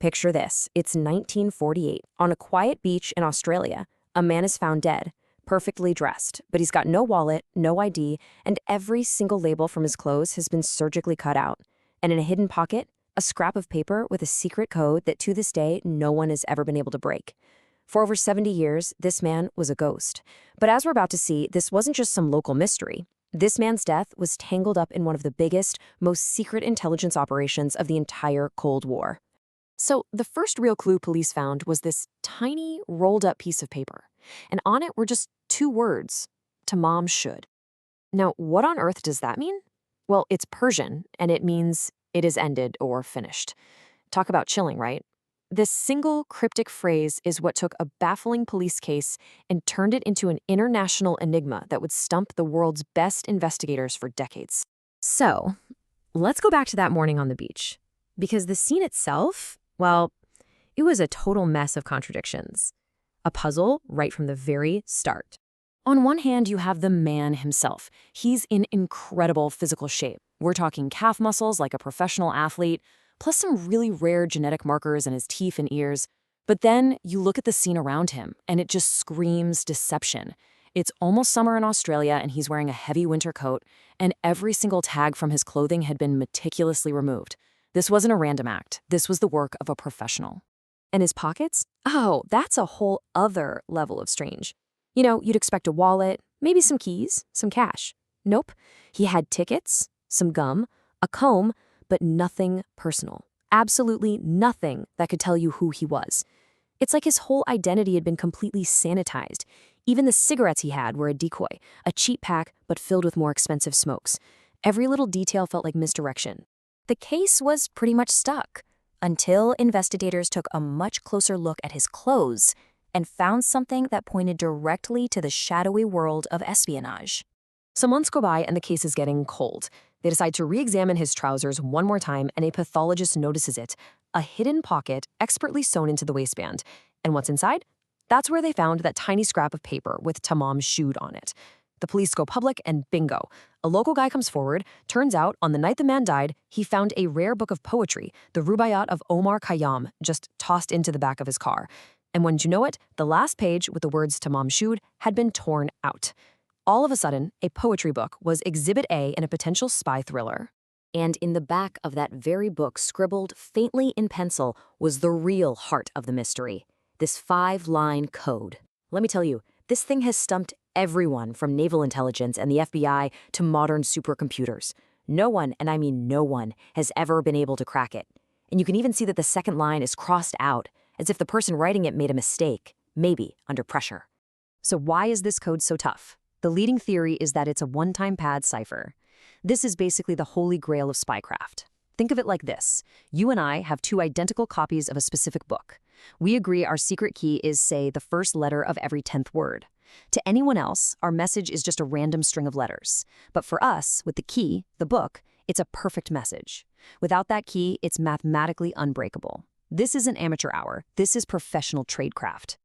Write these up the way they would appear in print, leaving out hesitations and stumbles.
Picture this. It's 1948. On a quiet beach in Australia, a man is found dead, perfectly dressed, but he's got no wallet, no ID, and every single label from his clothes has been surgically cut out. And in a hidden pocket, a scrap of paper with a secret code that to this day no one has ever been able to break. For over 70 years, this man was a ghost. But as we're about to see, this wasn't just some local mystery. This man's death was tangled up in one of the biggest, most secret intelligence operations of the entire Cold War. So the first real clue police found was this tiny, rolled-up piece of paper. And on it were just two words, "Tamam should." Now, what on earth does that mean? Well, it's Persian, and it means it is ended or finished. Talk about chilling, right? This single cryptic phrase is what took a baffling police case and turned it into an international enigma that would stump the world's best investigators for decades. So, let's go back to that morning on the beach. Because the scene itself, well, it was a total mess of contradictions. A puzzle right from the very start. On one hand, you have the man himself. He's in incredible physical shape. We're talking calf muscles like a professional athlete, plus some really rare genetic markers in his teeth and ears. But then you look at the scene around him, and it just screams deception. It's almost summer in Australia, and he's wearing a heavy winter coat, and every single tag from his clothing had been meticulously removed. This wasn't a random act. This was the work of a professional. And his pockets? Oh, that's a whole other level of strange. You know, you'd expect a wallet, maybe some keys, some cash. Nope. He had tickets, some gum, a comb, but nothing personal. Absolutely nothing that could tell you who he was. It's like his whole identity had been completely sanitized. Even the cigarettes he had were a decoy, a cheap pack, but filled with more expensive smokes. Every little detail felt like misdirection. The case was pretty much stuck until investigators took a much closer look at his clothes and found something that pointed directly to the shadowy world of espionage. Some months go by and the case is getting cold. They decide to re-examine his trousers one more time, and a pathologist notices it, a hidden pocket expertly sewn into the waistband. And what's inside? That's where they found that tiny scrap of paper with Tamam shoed on it. The police go public, and bingo. A local guy comes forward. Turns out, on the night the man died, he found a rare book of poetry, the Rubaiyat of Omar Khayyam, just tossed into the back of his car. And wouldn't you know it, the last page with the words Tamam shoed had been torn out. All of a sudden, a poetry book was Exhibit A in a potential spy thriller. And in the back of that very book, scribbled faintly in pencil, was the real heart of the mystery. This 5-line code. Let me tell you, this thing has stumped everyone from naval intelligence and the FBI to modern supercomputers. No one, and I mean no one, has ever been able to crack it. And you can even see that the second line is crossed out, as if the person writing it made a mistake, maybe under pressure. So why is this code so tough? The leading theory is that it's a one-time pad cipher. This is basically the holy grail of spycraft. Think of it like this. You and I have two identical copies of a specific book. We agree our secret key is, say, the first letter of every 10th word. To anyone else, our message is just a random string of letters. But for us, with the key, the book, it's a perfect message. Without that key, it's mathematically unbreakable. This isn't amateur hour. This is professional tradecraft.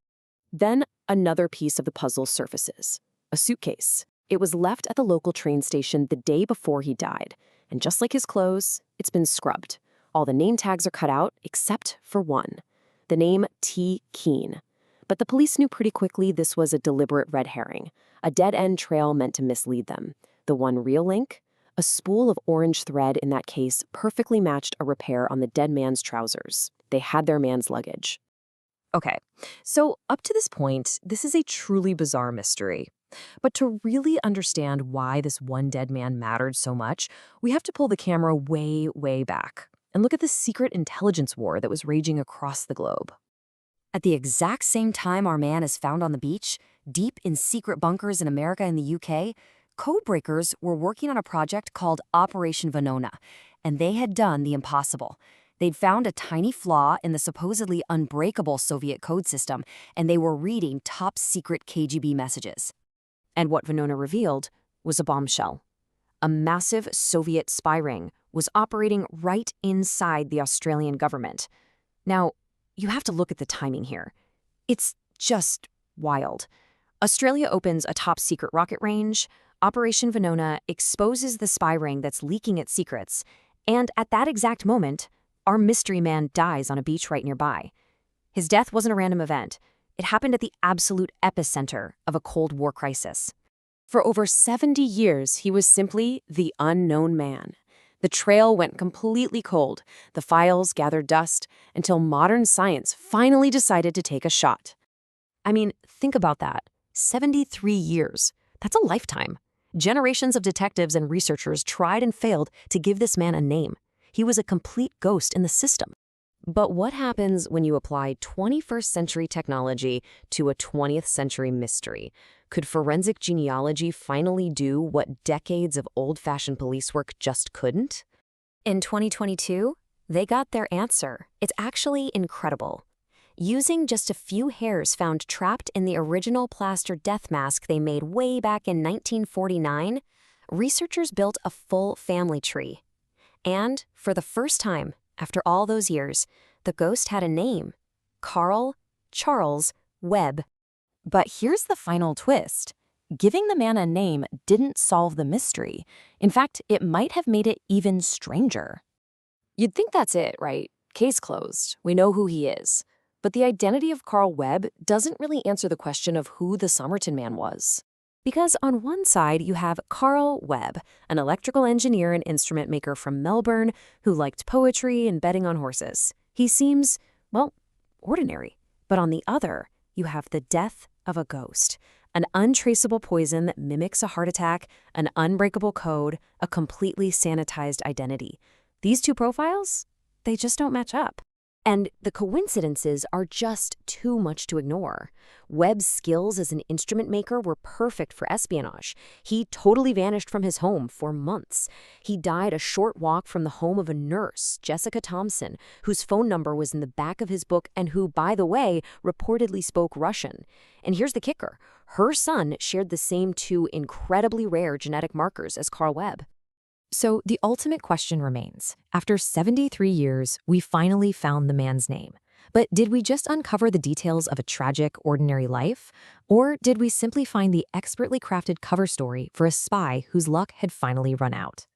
Then another piece of the puzzle surfaces. A suitcase. It was left at the local train station the day before he died. And just like his clothes, it's been scrubbed. All the name tags are cut out, except for one. The name T. Keene. But the police knew pretty quickly this was a deliberate red herring, a dead-end trail meant to mislead them. The one real link? A spool of orange thread in that case perfectly matched a repair on the dead man's trousers. They had their man's luggage. Okay, so up to this point, this is a truly bizarre mystery. But to really understand why this one dead man mattered so much, we have to pull the camera way, way back and look at the secret intelligence war that was raging across the globe. At the exact same time our man is found on the beach, deep in secret bunkers in America and the UK, codebreakers were working on a project called Operation Venona, and they had done the impossible. They'd found a tiny flaw in the supposedly unbreakable Soviet code system, and they were reading top-secret KGB messages. And what Venona revealed was a bombshell. A massive Soviet spy ring was operating right inside the Australian government. Now, you have to look at the timing here. It's just wild. Australia opens a top-secret rocket range, Operation Venona exposes the spy ring that's leaking its secrets, and at that exact moment, our mystery man dies on a beach right nearby. His death wasn't a random event. It happened at the absolute epicenter of a Cold War crisis. For over 70 years, he was simply the unknown man. The trail went completely cold. The files gathered dust until modern science finally decided to take a shot. I mean, think about that. 73 years. That's a lifetime. Generations of detectives and researchers tried and failed to give this man a name. He was a complete ghost in the system. But what happens when you apply 21st century technology to a 20th century mystery? Could forensic genealogy finally do what decades of old-fashioned police work just couldn't? In 2022, they got their answer. It's actually incredible. Using just a few hairs found trapped in the original plaster death mask they made way back in 1949, researchers built a full family tree. And for the first time, after all those years, the ghost had a name: Carl Charles Webb. But here's the final twist. Giving the man a name didn't solve the mystery. In fact, it might have made it even stranger. You'd think that's it, right? Case closed. We know who he is. But the identity of Carl Webb doesn't really answer the question of who the Somerton Man was. Because on one side, you have Carl Webb, an electrical engineer and instrument maker from Melbourne who liked poetry and betting on horses. He seems, well, ordinary. But on the other, you have the death of a ghost, an untraceable poison that mimics a heart attack, an unbreakable code, a completely sanitized identity. These two profiles, they just don't match up. And the coincidences are just too much to ignore. Webb's skills as an instrument maker were perfect for espionage. He totally vanished from his home for months. He died a short walk from the home of a nurse, Jessica Thompson, whose phone number was in the back of his book and who, by the way, reportedly spoke Russian. And here's the kicker. Her son shared the same two incredibly rare genetic markers as Carl Webb. So the ultimate question remains. After 73 years, we finally found the man's name. But did we just uncover the details of a tragic, ordinary life? Or did we simply find the expertly crafted cover story for a spy whose luck had finally run out?